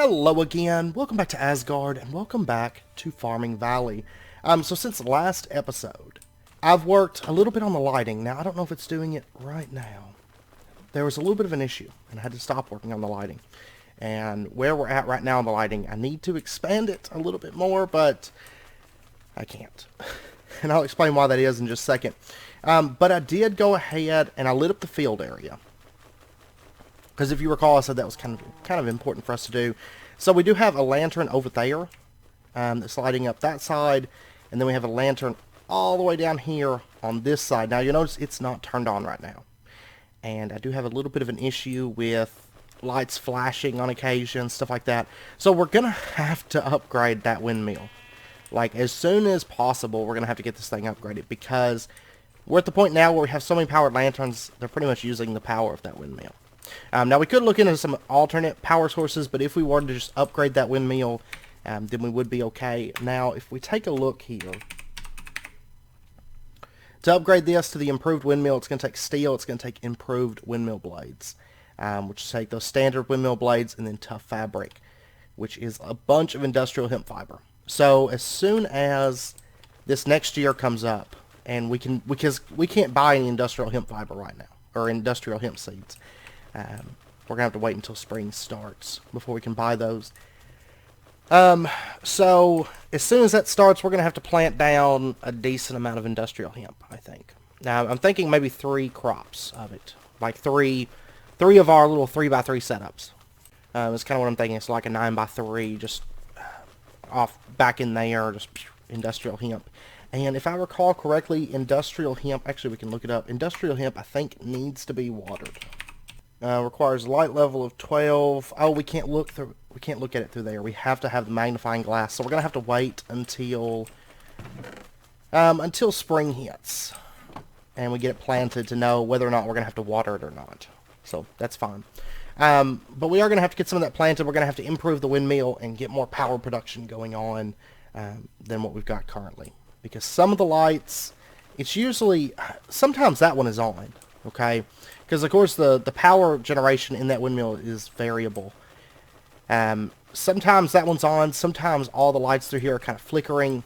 Hello again, welcome back to Asgard, and welcome back to Farming Valley. So since the last episode, I've worked a little bit on the lighting. Now, I don't know if it's doing it right now. There was a little bit of an issue, and I had to stop working on the lighting. And where we're at right now on the lighting, I need to expand it a little bit more, but I can't. And I'll explain why that is in just a second. But I did go ahead and I lit up the field area. Because if you recall, I said that was kind of important for us to do. So we do have a lantern over there that's lighting up that side. And then we have a lantern all the way down here on this side. Now you'll notice it's not turned on right now. And I do have a little bit of an issue with lights flashing on occasion, stuff like that. So we're going to have to upgrade that windmill. Like as soon as possible, we're going to have to get this thing upgraded. Because we're at the point now where we have so many powered lanterns, they're pretty much using the power of that windmill. Now we could look into some alternate power sources, but if we wanted to just upgrade that windmill, then we would be okay. Now, if we take a look here, to upgrade this to the improved windmill, it's going to take steel, it's going to take improved windmill blades, which is take those standard windmill blades and then tough fabric, which is a bunch of industrial hemp fiber. So as soon as this next year comes up, and because we can't buy any industrial hemp fiber right now, or industrial hemp seeds. We're going to have to wait until spring starts before we can buy those. So, as soon as that starts, we're going to have to plant down a decent amount of industrial hemp, I think. Now, I'm thinking maybe 3 crops of it. Like three of our little 3x3 setups. It's kind of what I'm thinking. It's like a 9x3, just off back in there, just industrial hemp. And if I recall correctly, industrial hemp, actually we can look it up. Industrial hemp, I think, needs to be watered. Requires light level of 12. Oh, we can't look at it through there. We have to have the magnifying glass. So we're gonna have to wait until spring hits, and we get it planted to know whether or not we're gonna have to water it or not. So that's fine. But we are gonna have to get some of that planted. We're gonna have to improve the windmill and get more power production going on than what we've got currently. Because some of the lights, it's usually sometimes that one is on. Okay. Because, of course, the power generation in that windmill is variable. Sometimes that one's on. Sometimes all the lights through here are kind of flickering.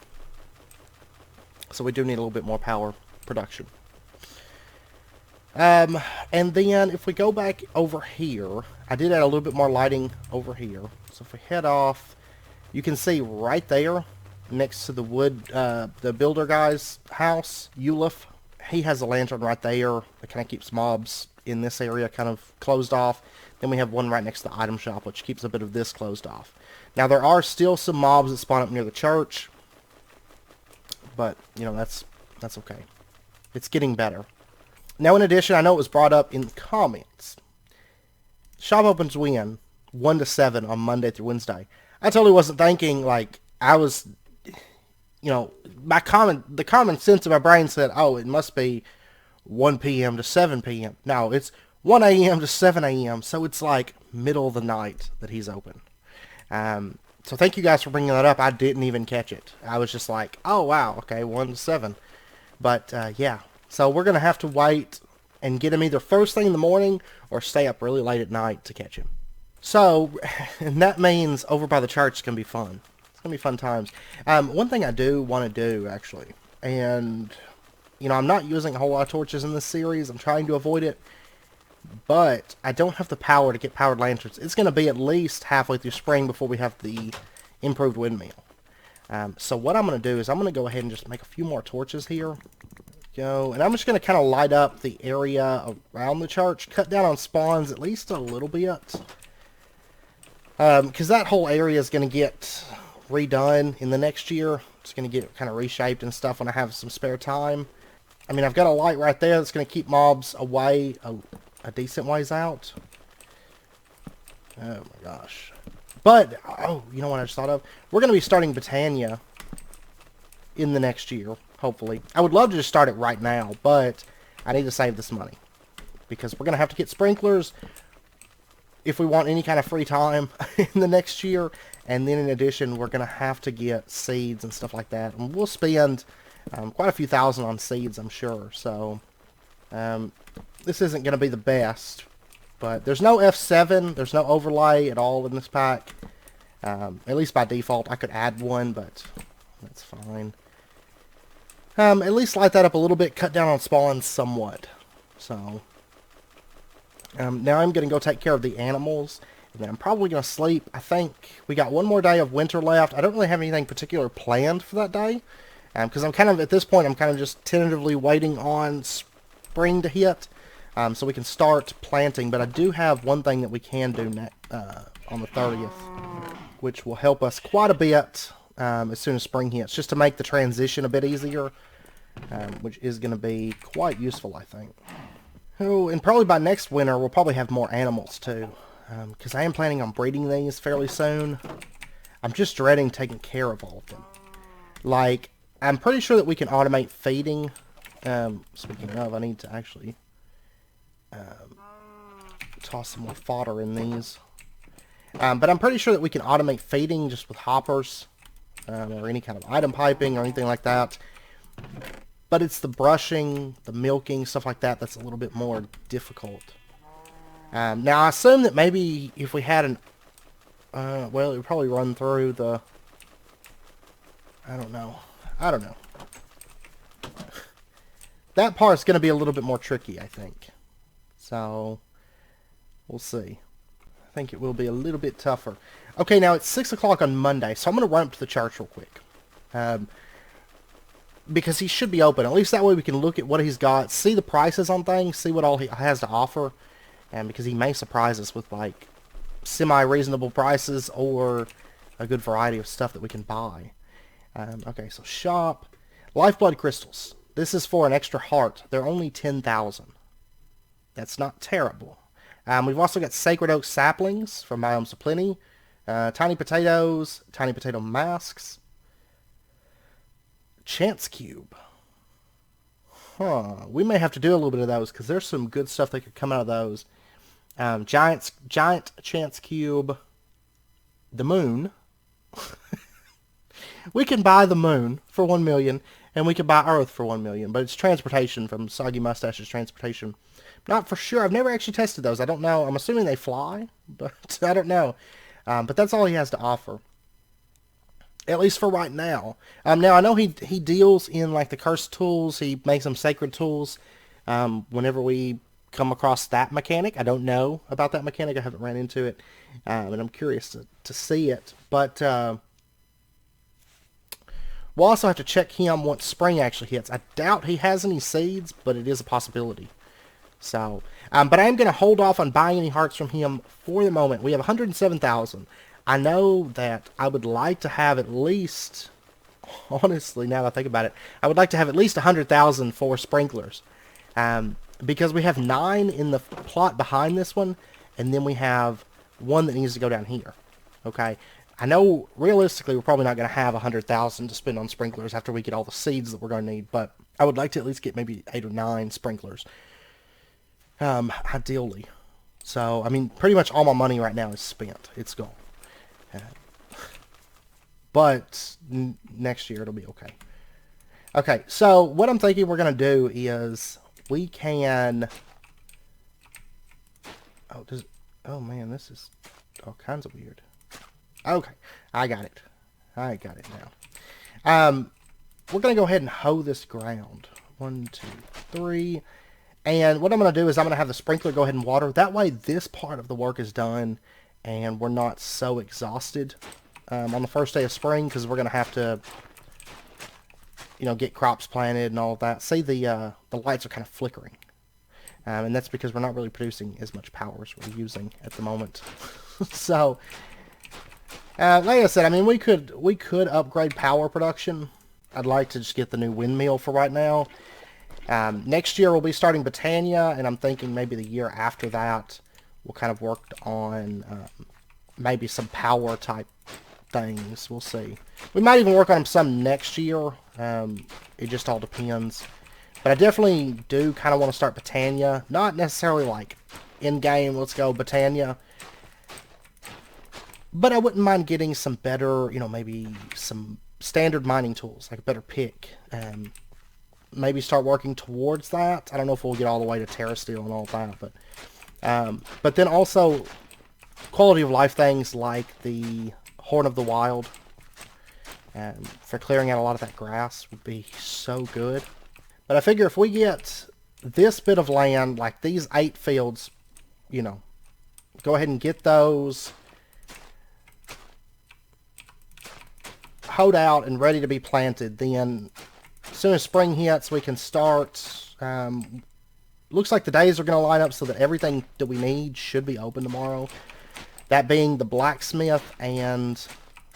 So we do need a little bit more power production. And then if we go back over here, I did add a little bit more lighting over here. So if we head off, you can see right there next to the wood, the builder guy's house, Ulif. He has a lantern right there that kind of keeps mobs in this area kind of closed off. Then we have one right next to the item shop, which keeps a bit of this closed off. Now, there are still some mobs that spawn up near the church, but, you know, that's okay. It's getting better. Now, in addition, I know it was brought up in the comments. Shop opens when? 1 to 7 on Monday through Wednesday. I totally wasn't thinking, like, I was... You know, the common sense of my brain said, oh, it must be 1 p.m. to 7 p.m. No, it's 1 a.m. to 7 a.m. So it's like middle of the night that he's open. So thank you guys for bringing that up. I didn't even catch it. I was just like, oh, wow, okay, 1 to 7. But, yeah. So we're going to have to wait and get him either first thing in the morning or stay up really late at night to catch him. So, and that means over by the church is going to be fun. Gonna be fun times. One thing I do want to do, actually, and, you know, I'm not using a whole lot of torches in this series. I'm trying to avoid it, but I don't have the power to get powered lanterns. It's going to be at least halfway through spring before we have the improved windmill. So what I'm going to do is I'm going to go ahead and just make a few more torches here. Go, and I'm just going to kind of light up the area around the church, cut down on spawns at least a little bit, because that whole area is going to get redone in the next year. It's going to get kind of reshaped and stuff when I have some spare time. I mean, I've got a light right there that's going to keep mobs away a decent ways out. Oh my gosh. But, oh, you know what I just thought of? We're going to be starting Botania in the next year, hopefully. I would love to just start it right now, but I need to save this money. Because we're going to have to get sprinklers if we want any kind of free time in the next year. And then in addition, we're going to have to get seeds and stuff like that. And we'll spend quite a few thousand on seeds, I'm sure. So, this isn't going to be the best. But there's no F7. There's no overlay at all in this pack. At least by default, I could add one, but that's fine. At least light that up a little bit, cut down on spawns somewhat. So, now I'm going to go take care of the animals, and then I'm probably going to sleep. I think we got one more day of winter left. I don't really have anything particular planned for that day, because I'm kind of, at this point, I'm kind of just tentatively waiting on spring to hit, so we can start planting. But I do have one thing that we can do on the 30th, which will help us quite a bit as soon as spring hits, just to make the transition a bit easier, which is going to be quite useful, I think. Oh, and probably by next winter, we'll probably have more animals, too, because I am planning on breeding these fairly soon. I'm just dreading taking care of all of them. Like, I'm pretty sure that we can automate feeding. Speaking of, I need to actually toss some more fodder in these. But I'm pretty sure that we can automate feeding just with hoppers, or any kind of item piping or anything like that. But it's the brushing, the milking, stuff like that that's a little bit more difficult. Now, I assume that maybe if we had an... well, it would probably run through the... I don't know. That part's going to be a little bit more tricky, I think. So, we'll see. I think it will be a little bit tougher. Okay, now it's 6 o'clock on Monday, so I'm going to run up to the church real quick. Because he should be open. At least that way we can look at what he's got, see the prices on things, see what all he has to offer. Because he may surprise us with, like, semi-reasonable prices or a good variety of stuff that we can buy. Okay, so shop. Lifeblood crystals. This is for an extra heart. They're only 10,000. That's not terrible. We've also got Sacred Oak saplings from Biomes of Plenty. Tiny potatoes. Tiny potato masks. Chance cube. Huh. We may have to do a little bit of those because there's some good stuff that could come out of those. Giant chance cube. The moon. We can buy the moon for 1 million, and we can buy Earth for 1 million, but it's transportation from Soggy Mustache's transportation. Not for sure. I've never actually tested those. I don't know. I'm assuming they fly, but I don't know. But that's all he has to offer, at least for right now. Now, I know he deals in, like, the cursed tools. He makes them sacred tools whenever we come across that mechanic. I don't know about that mechanic. I haven't ran into it, and I'm curious to see it. But we'll also have to check him once spring actually hits. I doubt he has any seeds, but it is a possibility. So, but I am going to hold off on buying any hearts from him for the moment. We have 107,000. I know that I would like to have at least, honestly, now that I think about it, I would like to have at least 100,000 for sprinklers. Because we have 9 in the plot behind this one, and then we have 1 that needs to go down here. Okay? I know, realistically, we're probably not going to have 100,000 to spend on sprinklers after we get all the seeds that we're going to need, but I would like to at least get maybe 8 or 9 sprinklers. Ideally. So, I mean, pretty much all my money right now is spent. It's gone. But next year it'll be okay. Okay, so what I'm thinking we're going to do is we can... Oh, man, this is all kinds of weird. Okay, I got it. I got it now. We're going to go ahead and hoe this ground. 1, 2, 3. And what I'm going to do is I'm going to have the sprinkler go ahead and water. That way this part of the work is done and we're not so exhausted on the first day of spring, because we're going to have to, you know, get crops planted and all of that. See, the lights are kind of flickering. And that's because we're not really producing as much power as we're using at the moment. So, like I said, I mean, we could upgrade power production. I'd like to just get the new windmill for right now. Next year we'll be starting Britannia, and I'm thinking maybe the year after that we'll kind of work on maybe some power type things. We'll see. We might even work on some next year. It just all depends. But I definitely do kind of want to start Britannia. Not necessarily like in-game, let's go Britannia. But I wouldn't mind getting some better, you know, maybe some standard mining tools, like a better pick. Maybe start working towards that. I don't know if we'll get all the way to Terra Steel and all that, but then also quality of life things like the Horn of the Wild. For clearing out a lot of that grass would be so good. But I figure if we get this bit of land, like these 8 fields, you know, go ahead and get those hoed out and ready to be planted. Then as soon as spring hits, we can start. Looks like the days are going to line up so that everything that we need should be open tomorrow. That being the blacksmith and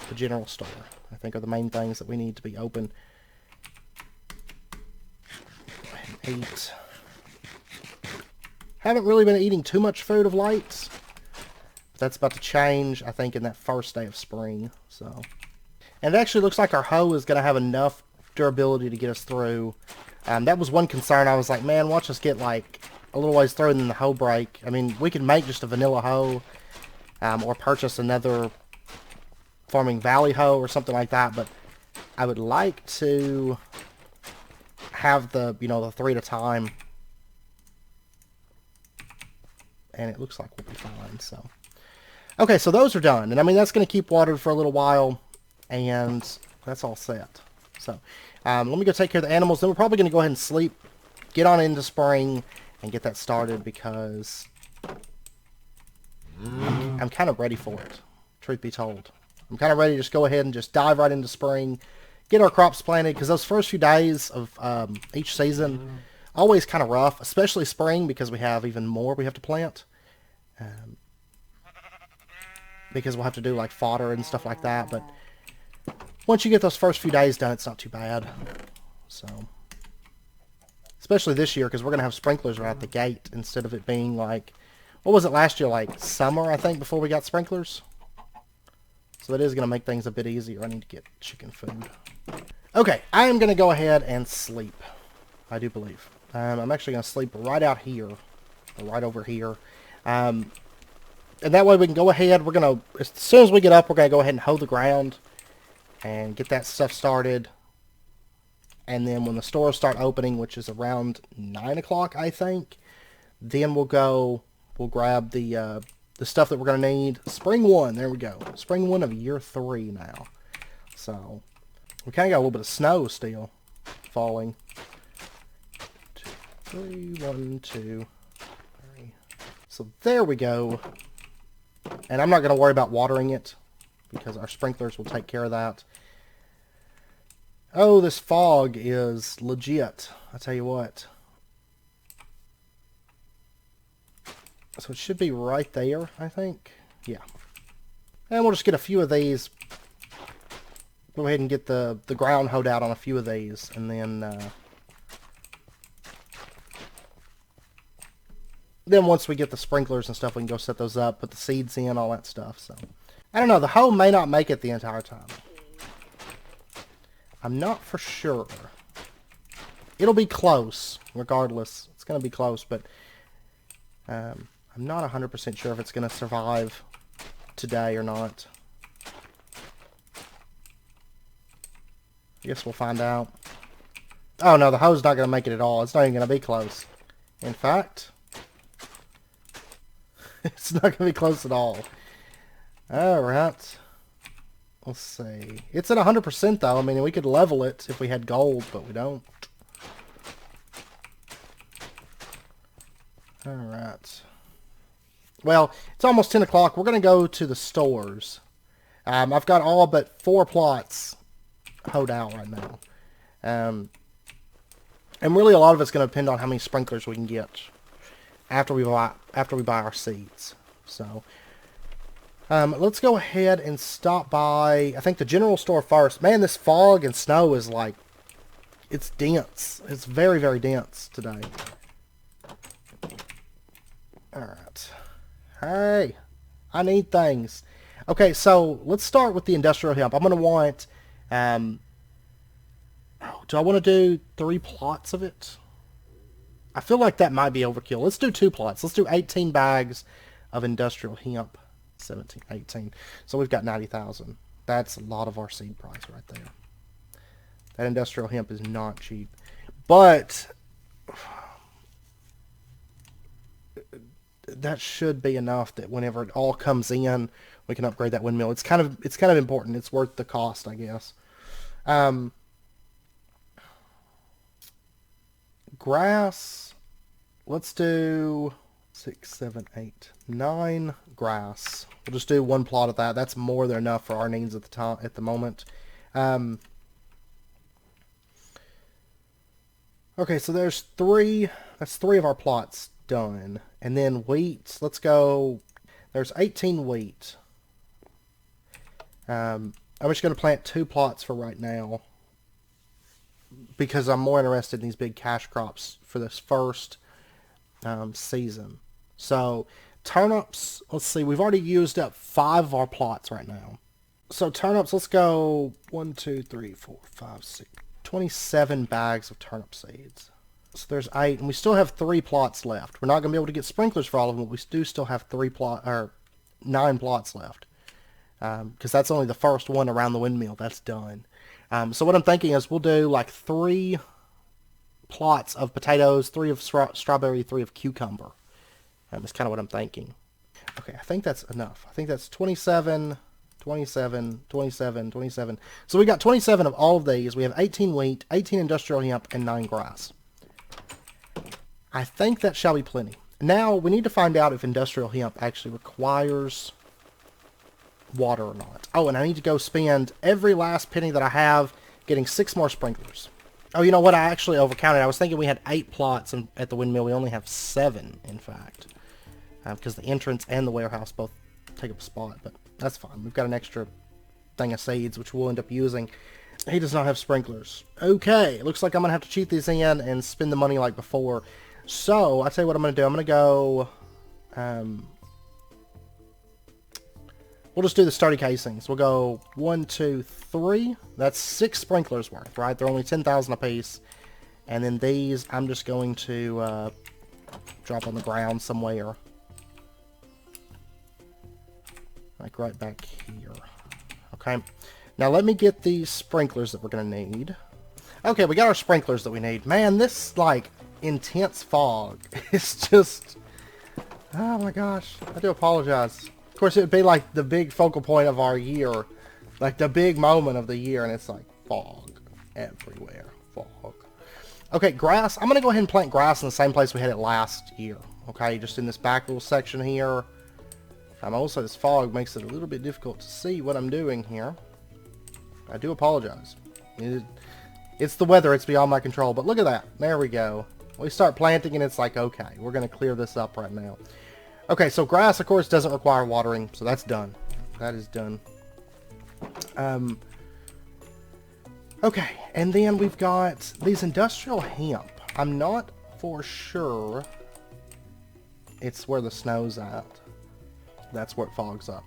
the general store, I think, are the main things that we need to be open. And eat. Haven't really been eating too much food of late. That's about to change, I think, in that first day of spring. So, and it actually looks like our hoe is going to have enough durability to get us through. That was one concern. I was like, man, watch us get like a little ways through and then the hoe break. I mean, we can make just a vanilla hoe, or purchase another Farming Valley hoe or something like that. But I would like to have the, you know, the 3 at a time. And it looks like we'll be fine. So, okay, so those are done, and I mean that's going to keep watered for a little while, and that's all set. So, let me go take care of the animals. Then we're probably going to go ahead and sleep, get on into spring, and get that started because I'm kind of ready for it, truth be told. I'm kind of ready to just go ahead and just dive right into spring, get our crops planted, because those first few days of each season, always kind of rough, especially spring, because we have even more we have to plant. Because we'll have to do like fodder and stuff like that, but once you get those first few days done, it's not too bad. So, especially this year, because we're going to have sprinklers right at the gate, instead of it being like, what was it last year, like summer, I think, before we got sprinklers. So that is going to make things a bit easier. I need to get chicken food. Okay, I am going to go ahead and sleep, I do believe. I'm actually going to sleep right out here, or right over here. And that way we can go ahead, we're going to, as soon as we get up, we're going to go ahead and hoe the ground and get that stuff started. And then when the stores start opening, which is around 9 o'clock, I think, then we'll grab the stuff that we're going to need. Spring 1, there we go. Spring 1 of year 3 now. So, we kind of got a little bit of snow still falling. 2, 3, 1, 2, 3. So there we go. And I'm not going to worry about watering it, because our sprinklers will take care of that. Oh, this fog is legit, I tell you what. So it should be right there, I think. Yeah. And we'll just get a few of these. Go ahead and get the ground hoed out on a few of these, and then once we get the sprinklers and stuff, we can go set those up, put the seeds in, all that stuff. So, I don't know. The hoe may not make it the entire time. I'm not for sure. It'll be close, regardless. It's going to be close, but I'm not 100% sure if it's going to survive today or not. I guess we'll find out. Oh, no, the hoe's not going to make it at all. It's not even going to be close. In fact, it's not going to be close at all. Alright. Let's see. It's at 100% though. I mean, we could level it if we had gold, but we don't. Alright. Well, it's almost 10 o'clock. We're going to go to the stores. I've got all but 4 plots hoed out right now. And really a lot of it's going to depend on how many sprinklers we can get after we buy our seeds. So, let's go ahead and stop by, I think, the general store first. Man, this fog and snow is like, it's dense. It's very, very dense today. Alright. Hey, I need things. Okay, so let's start with the industrial hemp. I'm going to want, do I want to do 3 plots of it? I feel like that might be overkill. Let's do 2 plots. Let's do 18 bags of industrial hemp. 17, 18. So we've got 90,000. That's a lot of our seed price right there. That industrial hemp is not cheap. But that should be enough that whenever it all comes in, we can upgrade that windmill. It's kind of important. It's worth the cost, I guess. Grass. Let's do 6, 7, 8, 9 grass. We'll just do one plot of that. That's more than enough for our needs at the moment. Okay, so there's 3. That's 3 of our plots done. And then wheat. Let's go. There's 18 wheat. I'm just going to plant 2 plots for right now, because I'm more interested in these big cash crops for this first season. So turnips, let's see, we've already used up 5 of our plots right now. So turnips, let's go 1, 2, 3, 4, 5, 6, 27 bags of turnip seeds. So there's 8, and we still have 3 plots left. We're not going to be able to get sprinklers for all of them, but we do still have 9 plots left. Because that's only the first one around the windmill. That's done. So what I'm thinking is we'll do like 3 plots of potatoes, 3 of strawberry, 3 of cucumber. That's kind of what I'm thinking. Okay, I think that's enough. I think that's 27, 27, 27, 27. So we got 27 of all of these. We have 18 wheat, 18 industrial hemp, and 9 grass. I think that shall be plenty. Now, we need to find out if industrial hemp actually requires water or not. Oh, and I need to go spend every last penny that I have getting 6 more sprinklers. Oh, you know what? I actually overcounted. I was thinking we had 8 plots at the windmill. We only have 7, in fact. Because the entrance and the warehouse both take up a spot. But that's fine. We've got an extra thing of seeds, which we'll end up using. He does not have sprinklers. Okay. Looks like I'm going to have to cheat these in and spend the money like before. So, I'll tell you what I'm going to do. I'm going to go... we'll just do the sturdy casings. We'll go 1, 2, 3. That's 6 sprinklers worth, right? They're only 10,000 apiece. And then these, I'm just going to drop on the ground somewhere. Like right back here. Okay. Now let me get these sprinklers that we're going to need. Okay, we got our sprinklers that we need. Man, this, like, intense fog is just... Oh my gosh. I do apologize. Of course, it would be like the big focal point of our year. Like the big moment of the year, and it's like fog everywhere. Fog. Okay, grass. I'm going to go ahead and plant grass in the same place we had it last year. Okay, just in this back little section here. Also, this fog makes it a little bit difficult to see what I'm doing here. I do apologize. It's the weather. It's beyond my control. But look at that. There we go. We start planting, and it's like, okay, we're going to clear this up right now. Okay, so grass, of course, doesn't require watering, so that's done. That is done. Okay, and then we've got these industrial hemp. I'm not for sure it's where the snow's at. That's where it fogs up.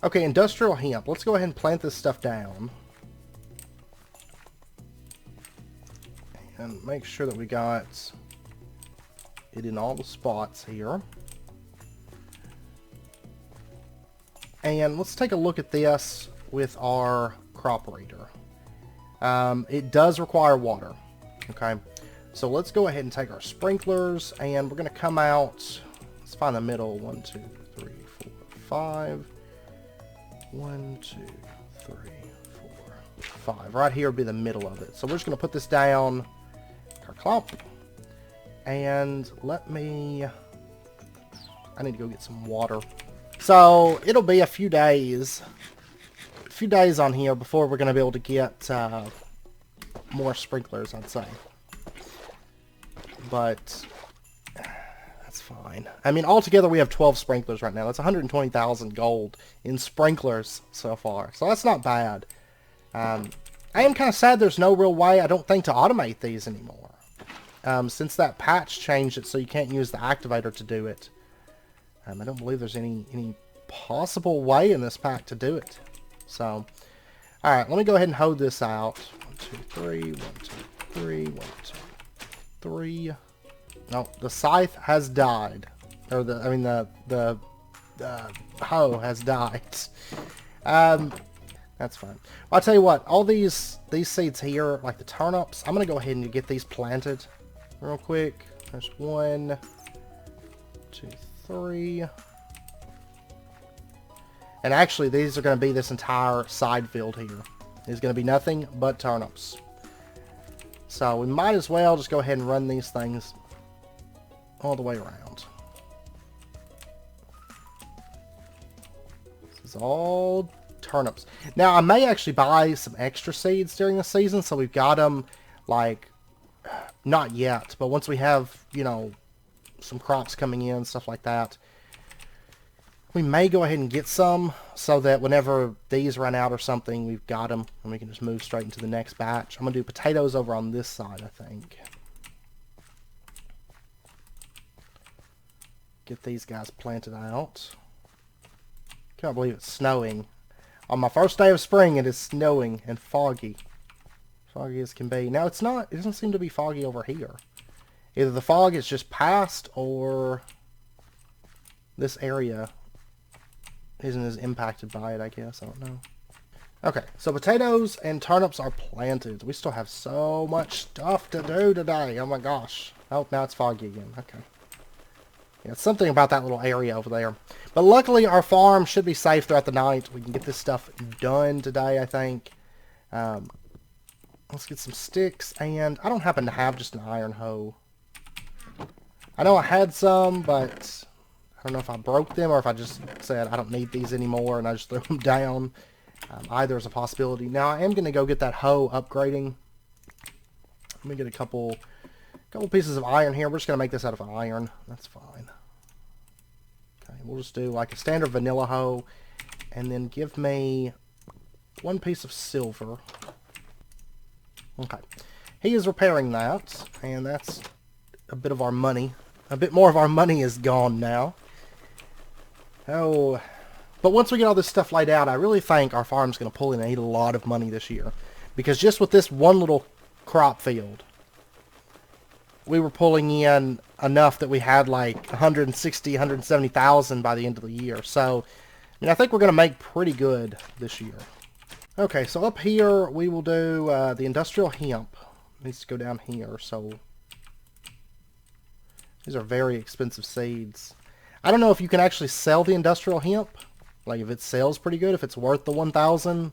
Okay, industrial hemp. Let's go ahead and plant this stuff down. And make sure that we got it in all the spots here. And let's take a look at this with our crop reader. It does require water. Okay, so let's go ahead and take our sprinklers, and we're going to come out. Let's find the middle. 1, 2, 3, 4, 5. 1, 2, 3, 4, 5. Right here would be the middle of it. So we're just going to put this down. Our clump. And let me... I need to go get some water. So it'll be a few days on here before we're going to be able to get more sprinklers, I'd say. But that's fine. I mean, altogether we have 12 sprinklers right now. That's 120,000 gold in sprinklers so far. So that's not bad. I am kind of sad there's no real way, I don't think, to automate these anymore. Since that patch changed it so you can't use the activator to do it. I don't believe there's any possible way in this pack to do it. So, alright, let me go ahead and hold this out. 1, 2, 3, 1, 2, 3, 1, 2, 3. No, the scythe has died. Or the hoe has died. That's fine. Well, I'll tell you what, all these seeds here, like the turnips, I'm going to go ahead and get these planted real quick. There's 1, 2, 3. And actually, these are going to be this entire side field here. It's going to be nothing but turnips. So we might as well just go ahead and run these things all the way around. This is all turnips. Now, I may actually buy some extra seeds during the season, so we've got them, like, not yet, but once we have, you know, some crops coming in, stuff like that, we may go ahead and get some so that whenever these run out or something, we've got them and we can just move straight into the next batch. I'm going to do potatoes over on this side, I think. Get these guys planted out. Can't believe it's snowing. On my first day of spring, it is snowing and foggy. Foggy as can be. Now, it's not, it doesn't seem to be foggy over here. Either the fog is just past or this area isn't as impacted by it, I guess. I don't know. Okay, so potatoes and turnips are planted. We still have so much stuff to do today. Oh my gosh. Oh, now it's foggy again. Okay. Yeah, it's something about that little area over there. But luckily, our farm should be safe throughout the night. We can get this stuff done today, I think. Let's get some sticks, and I don't happen to have just an iron hoe. I know I had some, but I don't know if I broke them or if I just said I don't need these anymore and I just threw them down. Either is a possibility. Now, I am going to go get that hoe upgrading. Let me get a couple pieces of iron here. We're just going to make this out of iron. That's fine. Okay, we'll just do like a standard vanilla hoe. And then give me one piece of silver. Okay. He is repairing that. And that's a bit of our money. A bit more of our money is gone now. Oh, but once we get all this stuff laid out, I really think our farm's going to pull in a lot of money this year. Because just with this one little crop field, we were pulling in enough that we had like 160, 170,000 by the end of the year. So, I mean, I think we're going to make pretty good this year. Okay, so up here, we will do the industrial hemp. It needs to go down here, so these are very expensive seeds. I don't know if you can actually sell the industrial hemp. Like, if it sells pretty good, if it's worth the 1,000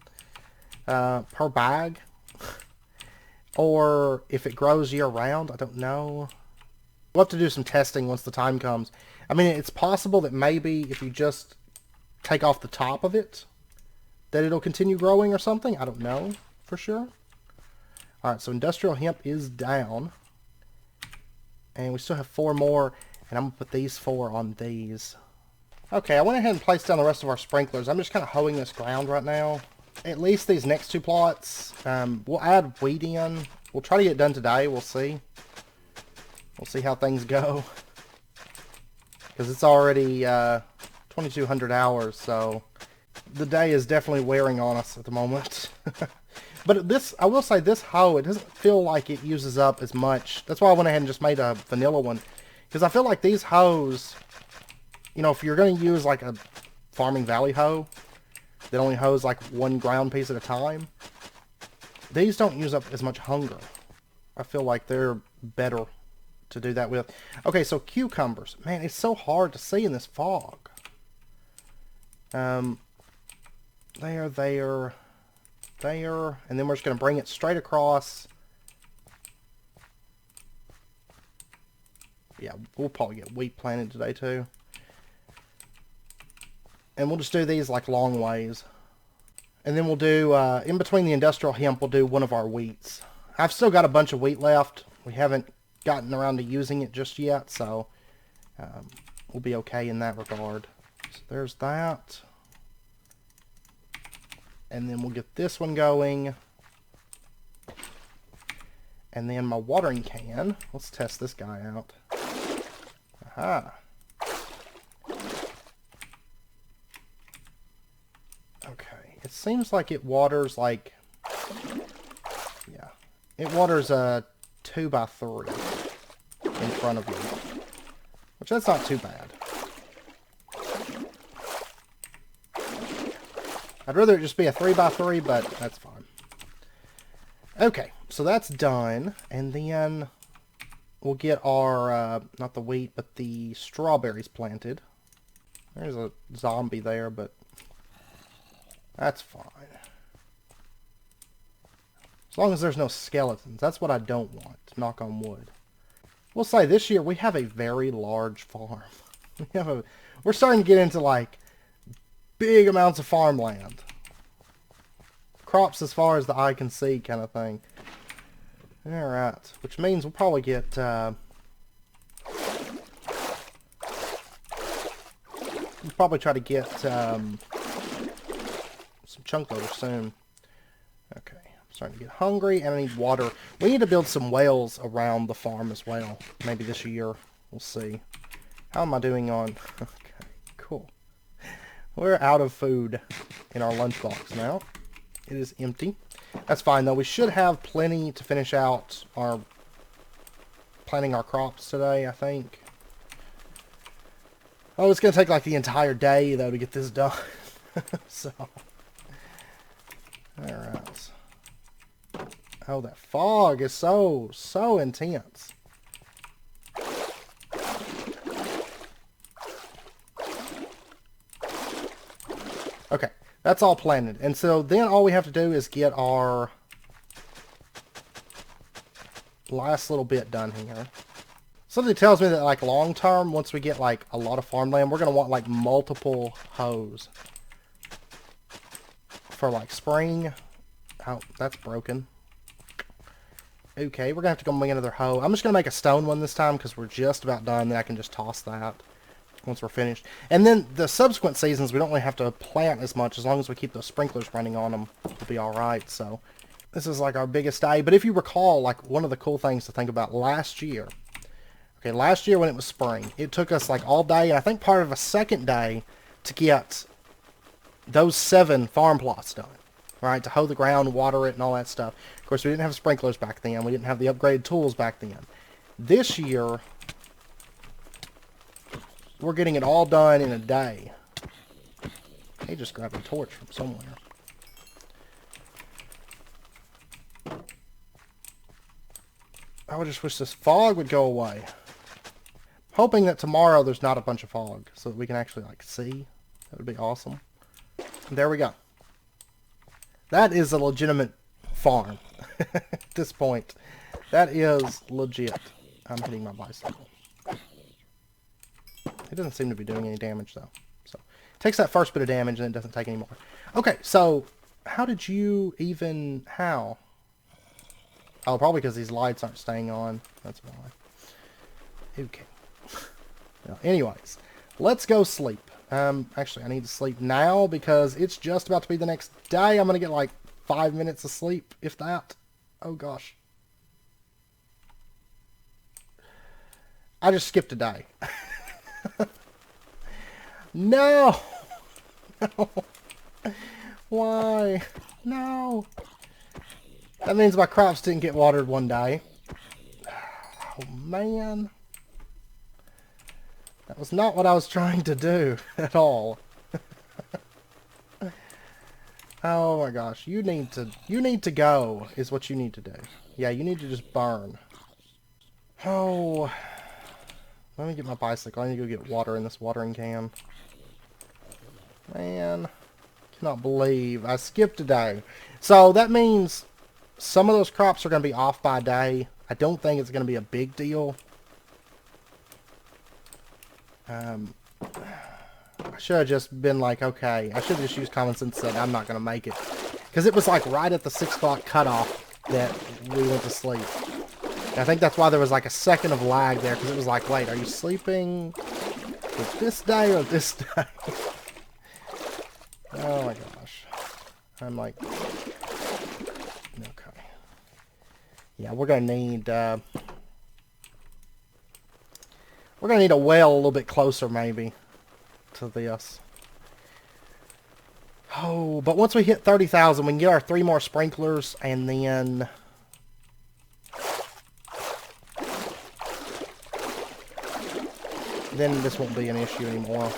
per bag. Or if it grows year-round, I don't know. We'll have to do some testing once the time comes. I mean, it's possible that maybe if you just take off the top of it, that it'll continue growing or something. I don't know for sure. Alright, so industrial hemp is down. And we still have 4 more. And I'm going to put these 4 on these. Okay, I went ahead and placed down the rest of our sprinklers. I'm just kind of hoeing this ground right now. At least these next 2 plots. We'll add wheat in. We'll try to get it done today. We'll see. We'll see how things go. Because it's already 2,200 hours, so the day is definitely wearing on us at the moment. But this, I will say, this hoe, it doesn't feel like it uses up as much. That's why I went ahead and just made a vanilla one. Because I feel like these hoes, you know, if you're going to use like a Farming Valley hoe that only hoes like 1 ground piece at a time, these don't use up as much hunger. I feel like they're better to do that with. Okay, so cucumbers. Man, it's so hard to see in this fog. There, and then we're just going to bring it straight across. Yeah, we'll probably get wheat planted today too. And we'll just do these like long ways. And then we'll do, in between the industrial hemp, we'll do one of our wheats. I've still got a bunch of wheat left. We haven't gotten around to using it just yet, so we'll be okay in that regard. So there's that. And then we'll get this one going. And then my watering can. Let's test this guy out. Aha. Okay. It seems like it waters like... Yeah. It waters a 2x3 in front of you. Which that's not too bad. I'd rather it just be a 3x3, but that's fine. Okay, so that's done. And then we'll get our, not the wheat, but the strawberries planted. There's a zombie there, but That's fine. As long as there's no skeletons. That's what I don't want. Knock on wood. We'll say this year we have a very large farm. We're starting to get into like big amounts of farmland. Crops as far as the eye can see kind of thing. Alright. Which means we'll probably get... we'll probably try to get some chunk loaders soon. Okay. I'm starting to get hungry and I need water. We need to build some wells around the farm as well. Maybe this year. We'll see. How am I doing on... Okay. Cool. We're out of food in our lunchbox now. It is empty. That's fine, though. We should have plenty to finish out our planting our crops today, I think. Oh, it's going to take like the entire day, though, to get this done. So. Alright. Oh, that fog is so intense. Okay. That's all planted. And so then all we have to do is get our last little bit done here. Something tells me that like long term, once we get like a lot of farmland, we're going to want like multiple hoes. For like spring. Oh, that's broken. Okay, we're going to have to go make another hoe. I'm just going to make a stone one this time because we're just about done. Then I can just toss that once we're finished. And then the subsequent seasons, we don't really have to plant as much. As long as we keep those sprinklers running on them, we'll be alright. So this is like our biggest day. But if you recall, like one of the cool things to think about last year. Okay, last year when it was spring, it took us like all day, and I think part of a second day to get those 7 farm plots done. Right, to hoe the ground, water it, and all that stuff. Of course, we didn't have sprinklers back then. We didn't have the upgraded tools back then. This year, we're getting it all done in a day. He just grabbed a torch from somewhere. I just wish this fog would go away. Hoping that tomorrow there's not a bunch of fog, so that we can actually like see. That would be awesome. And there we go. That is a legitimate farm at this point. That is legit. I'm hitting my bicycle. It doesn't seem to be doing any damage, though. So it takes that first bit of damage and it doesn't take any more. Okay, so how did you even... How? Oh, probably because these lights aren't staying on. That's why. Okay. Well, anyways, let's go sleep. Actually, I need to sleep now because it's just about to be the next day. I'm going to get like 5 minutes of sleep, if that. Oh, gosh. I just skipped a day. No! No! Why? No! That means my crops didn't get watered one day. Oh, man. That was not what I was trying to do at all. Oh my gosh, you need to go is what you need to do. Yeah, you need to just burn. Oh, let me get my bicycle. I need to go get water in this watering can. Man, cannot believe I skipped a day. So that means some of those crops are going to be off by a day. I don't think it's going to be a big deal. I should have just been like, okay, I should have just used common sense and said, I'm not going to make it. Because it was like right at the 6 o'clock cutoff that we went to sleep. And I think that's why there was like a second of lag there, because it was like, wait, are you sleeping with this day or this day? Oh my gosh. I'm like, okay. Yeah, we're going to need, we're going to need a well a little bit closer, maybe, to this. Oh, but once we hit 30,000, we can get our 3 more sprinklers, and then... then this won't be an issue anymore.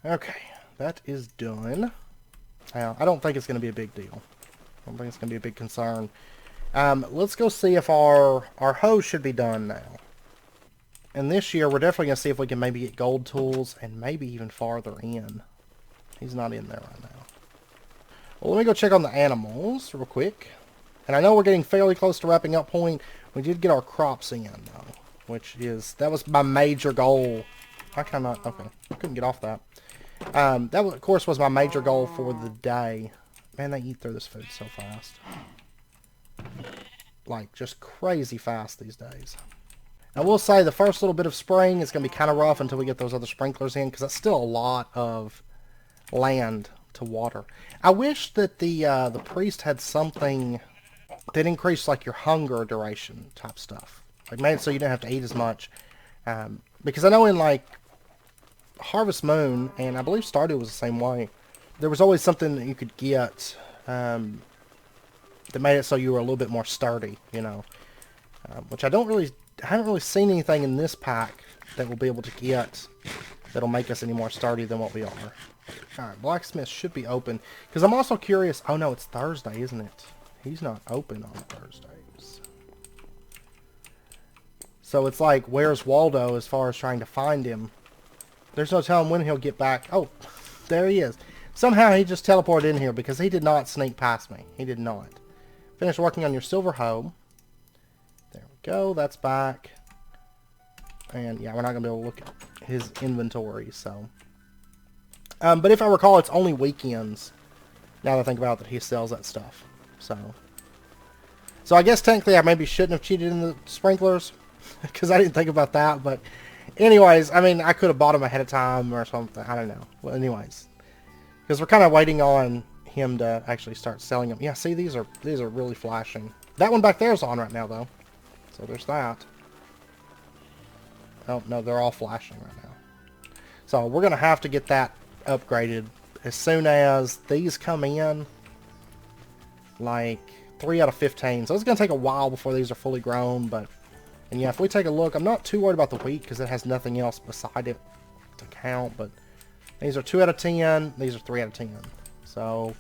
Okay, that is done. Now, I don't think it's going to be a big deal. I don't think it's going to be a big concern. Let's go see if our hose should be done now. And this year, we're definitely going to see if we can maybe get gold tools and maybe even farther in. He's not in there right now. Well, let me go check on the animals real quick. And I know we're getting fairly close to wrapping up point. We did get our crops in, though. That was my major goal. I cannot, okay. I couldn't get off that. That, of course, was my major goal for the day. Man, they eat through this food so fast. Like, just crazy fast these days. I will say the first little bit of spring is going to be kind of rough until we get those other sprinklers in, because that's still a lot of land to water. I wish that the priest had something that increased like your hunger duration type stuff. Like made it so you didn't have to eat as much. Because I know in like Harvest Moon, and I believe Stardew was the same way, there was always something that you could get that made it so you were a little bit more sturdy, you know. Which I haven't really seen anything in this pack that we'll be able to get that'll make us any more sturdy than what we are. Alright, Blacksmith should be open. Because I'm also curious... Oh no, it's Thursday, isn't it? He's not open on Thursdays. So it's like, where's Waldo as far as trying to find him? There's no telling when he'll get back. Oh, there he is. Somehow he just teleported in here because he did not sneak past me. He did not. Finish working on your silver hoe. There we go, that's back. And yeah, we're not going to be able to look at his inventory, so... but if I recall, it's only weekends, now that I think about it, that he sells that stuff. So I guess technically I maybe shouldn't have cheated in the sprinklers, because I didn't think about that, but anyways, I mean, I could have bought them ahead of time or something, I don't know. Well, anyways, because we're kind of waiting on him to actually start selling them. Yeah, see, these are really flashing. That one back there is on right now, though, so there's that. Oh, no, they're all flashing right now. So we're going to have to get that upgraded as soon as these come in, like 3 out of 15. So it's going to take a while before these are fully grown, but, and yeah, if we take a look, I'm not too worried about the wheat because it has nothing else beside it to count, but these are 2 out of 10, these are 3 out of 10. So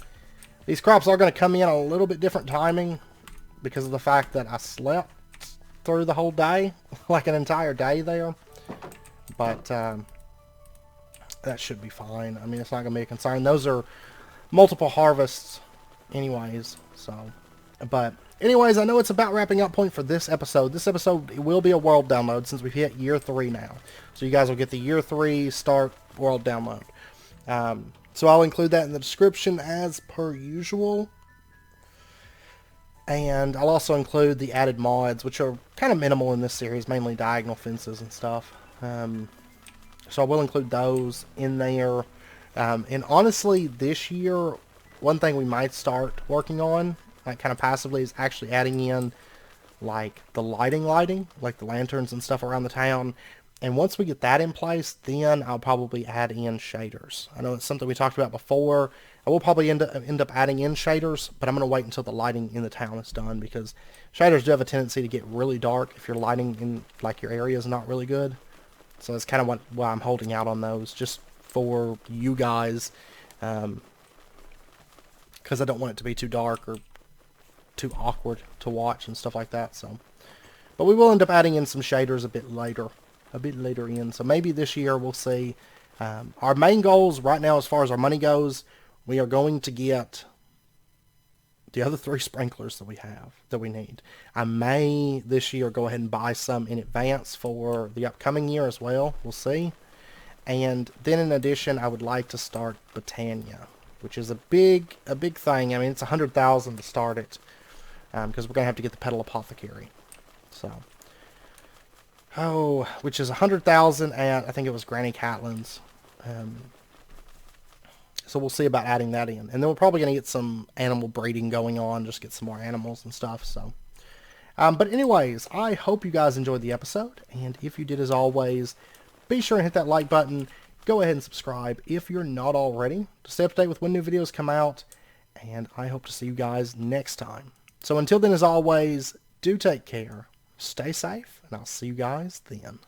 these crops are going to come in a little bit different timing because of the fact that I slept through the whole day, like an entire day there, but that should be fine. I mean, it's not going to be a concern. Those are multiple harvests anyways, so, but anyways, I know it's about wrapping up point for this episode. This episode will be a world download since we've hit year 3 now, so you guys will get the year 3 start world download. So I'll include that in the description as per usual. And I'll also include the added mods, which are kind of minimal in this series, mainly diagonal fences and stuff. So I will include those in there. And honestly, this year, one thing we might start working on, like kind of passively, is actually adding in like the lighting, like the lanterns and stuff around the town. And once we get that in place, then I'll probably add in shaders. I know it's something we talked about before. I will probably end up adding in shaders, but I'm going to wait until the lighting in the town is done, because shaders do have a tendency to get really dark if your lighting in like your area is not really good. So that's kind of why I'm holding out on those, just for you guys, because I don't want it to be too dark or too awkward to watch and stuff like that. So, but we will end up adding in some shaders a bit later in. So maybe this year we'll see. Our main goals right now, as far as our money goes, we are going to get the other 3 sprinklers that we need. I may this year go ahead and buy some in advance for the upcoming year as well. We'll see. And then in addition, I would like to start Botania, which is a big thing. I mean, it's 100,000 to start it, because we're going to have to get the Petal Apothecary. So, which is 100,000 at, I think it was Granny Catlin's. So we'll see about adding that in. And then we're probably going to get some animal breeding going on, just get some more animals and stuff. So, but anyways, I hope you guys enjoyed the episode. And if you did, as always, be sure and hit that like button. Go ahead and subscribe if you're not already, to stay up to date with when new videos come out. And I hope to see you guys next time. So until then, as always, do take care, stay safe, and I'll see you guys then.